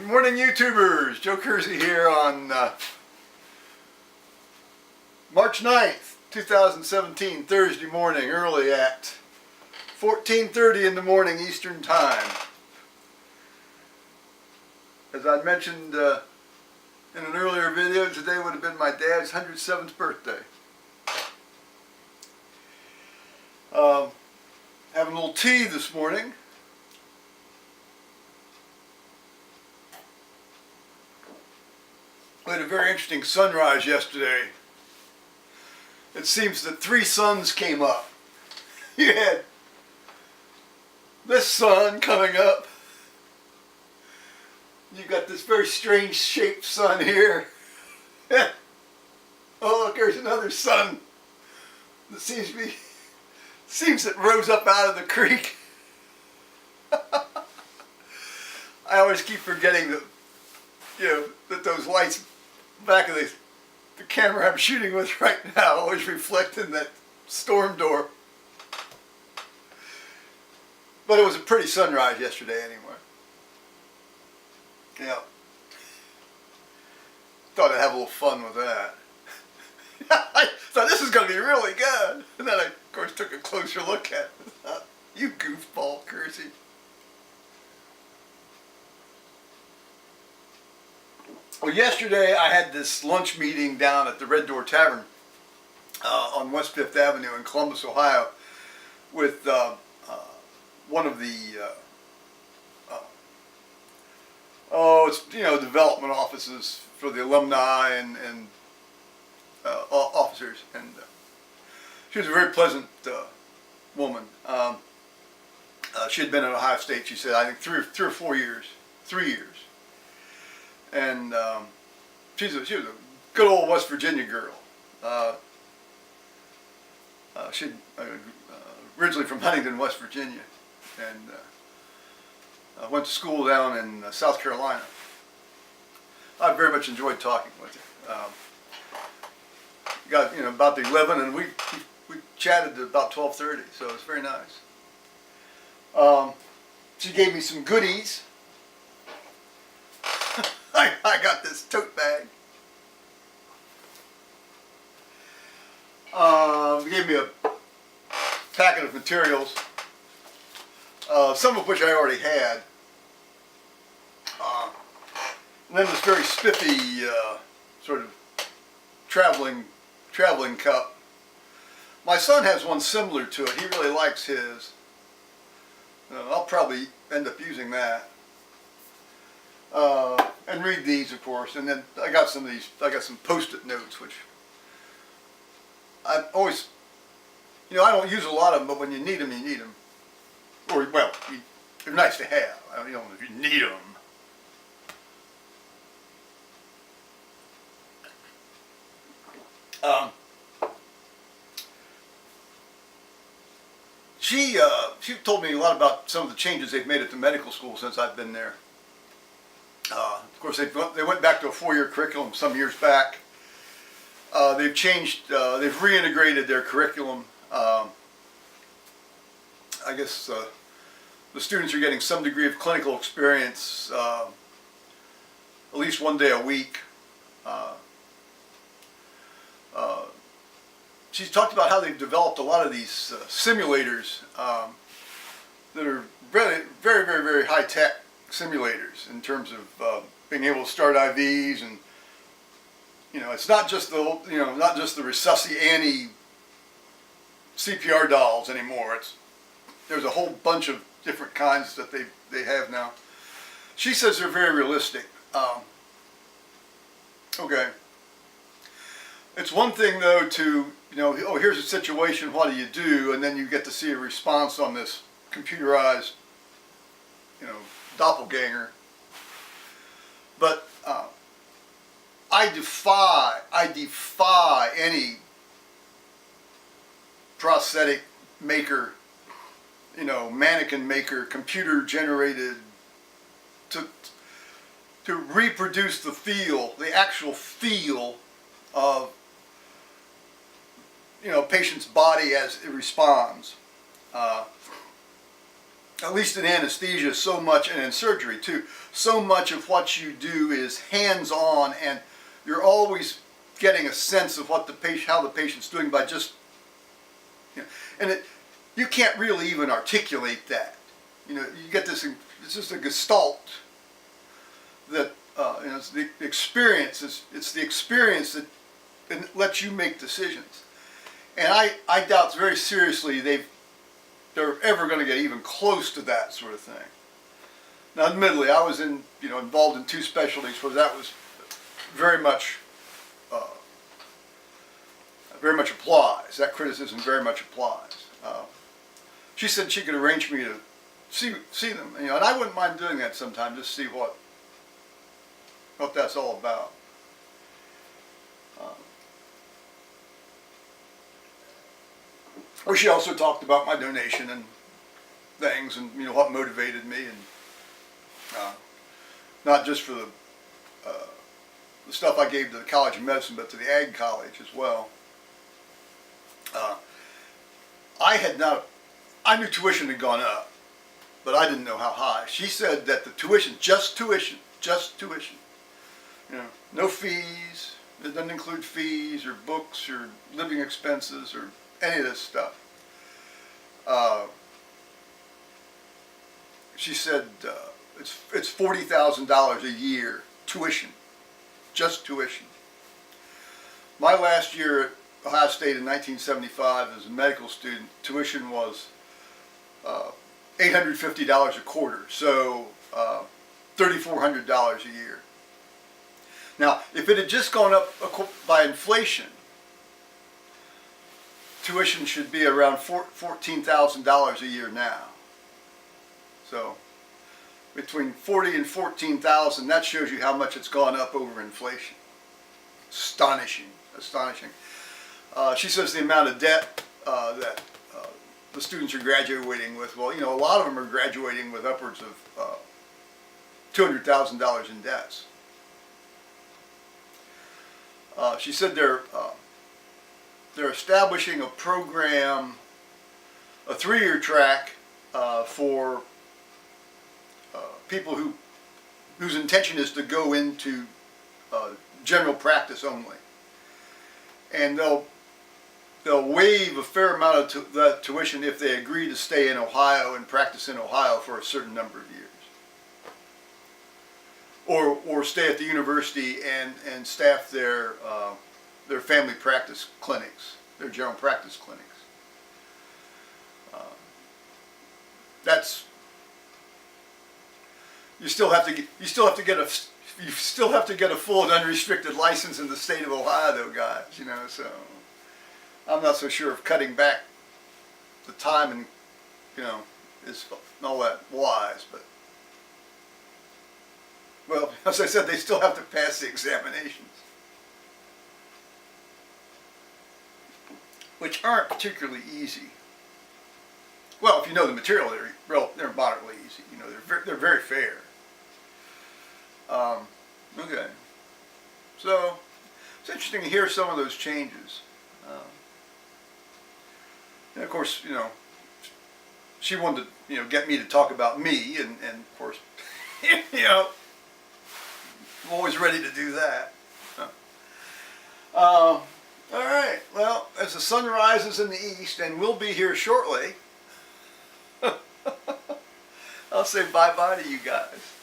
Good morning, YouTubers. Joe Kersey here on March 9th, 2017, Thursday morning, early at 14:30 in the morning Eastern Time. As I mentioned in an earlier video, today would have been my dad's 107th birthday. Having a little tea this morning. We had a very interesting sunrise yesterday. It seems that 3 suns came up. You had this sun coming up. You got this very strange shaped sun here. Oh, look, there's another sun that seems it rose up out of the creek. I always keep forgetting that, that those lights back of the camera I'm shooting with right now always reflect in that storm door. But it was a pretty sunrise yesterday anyway. Yeah. Thought I'd have a little fun with that. I thought this is going to be really good. And then I, of course, took a closer look at it. You goofball, Kersey. Well, yesterday I had this lunch meeting down at the Red Door Tavern on West 5th Avenue in Columbus, Ohio, with one of the development offices for the alumni and officers, and she was a very pleasant woman. She had been at Ohio State, she said, I think 3 or 4 years, 3 years. And she was a good old West Virginia girl. She originally from Huntington, West Virginia, and went to school down in South Carolina. I very much enjoyed talking with her. Got about the 11, and we chatted at about 12:30, so it was very nice. She gave me some goodies. I got this tote bag. Gave me a packet of materials, some of which I already had. And then this very spiffy sort of traveling cup. My son has one similar to it. He really likes his. I'll probably end up using that. And read these, of course. And then I got some of these. I got some Post-it notes, which I always, I don't use a lot of them, but when you need them, you need them. Or, well, they're nice to have. I don't know if you need them. She told me a lot about some of the changes they've made at the medical school since I've been there. Of course, they went back to a 4-year curriculum some years back. They've changed, they've reintegrated their curriculum. I guess the students are getting some degree of clinical experience at least 1 day a week. She's talked about how they've developed a lot of these simulators that are very, very, very, very high-tech simulators in terms of being able to start IVs, and it's not just the Resusci-Annie CPR dolls anymore. There's a whole bunch of different kinds that they have now. She says they're very realistic. Okay. It's one thing though to oh, here's a situation, what do you do, and then you get to see a response on this computerized doppelganger. But I defy any prosthetic maker, mannequin maker, computer generated to reproduce the actual feel of patient's body as it responds. at least in anesthesia, so much, and in surgery too, so much of what you do is hands-on, and you're always getting a sense of what the patient, how the patient's doing by just, you know, and you can't really even articulate that. You know, you get this, it's just a gestalt that, you know, it's the experience, it's the experience that lets you make decisions. And I doubt very seriously they're ever going to get even close to that sort of thing. Now, admittedly, I was involved in two specialties where that was very much applies. That criticism very much applies. She said she could arrange for me to see them, and I wouldn't mind doing that sometime, just see what that's all about. Or she also talked about my donation and things, and what motivated me, and not just for the stuff I gave to the College of Medicine, but to the Ag College as well. I knew tuition had gone up, but I didn't know how high. She said that the tuition, just tuition, no fees, it doesn't include fees or books or living expenses or any of this stuff. She said it's $40,000 a year tuition, just tuition. My last year at Ohio State in 1975 as a medical student, tuition was $850 a quarter, so $3,400 a year. Now, if it had just gone up by inflation, tuition should be around $14,000 a year now. So between $40,000 and $14,000, that shows you how much it's gone up over inflation. Astonishing, astonishing. She says the amount of debt that the students are graduating with, well, a lot of them are graduating with upwards of $200,000 in debts. She said they're establishing a program, a 3-year track for people whose intention is to go into general practice only, and they'll waive a fair amount of that tuition if they agree to stay in Ohio and practice in Ohio for a certain number of years, or stay at the university and staff their family practice clinics, their general practice clinics. You still have to get a full and unrestricted license in the state of Ohio, though, guys. So I'm not so sure if cutting back the time and is all that wise, but well, as I said, they still have to pass the examinations, which aren't particularly easy. Well, if you know the material, they're moderately easy. They're very fair. Okay, so it's interesting to hear some of those changes. And of course, she wanted to, get me to talk about me, and of course, I'm always ready to do that. All right, well, as the sun rises in the east, and we'll be here shortly, I'll say bye-bye to you guys.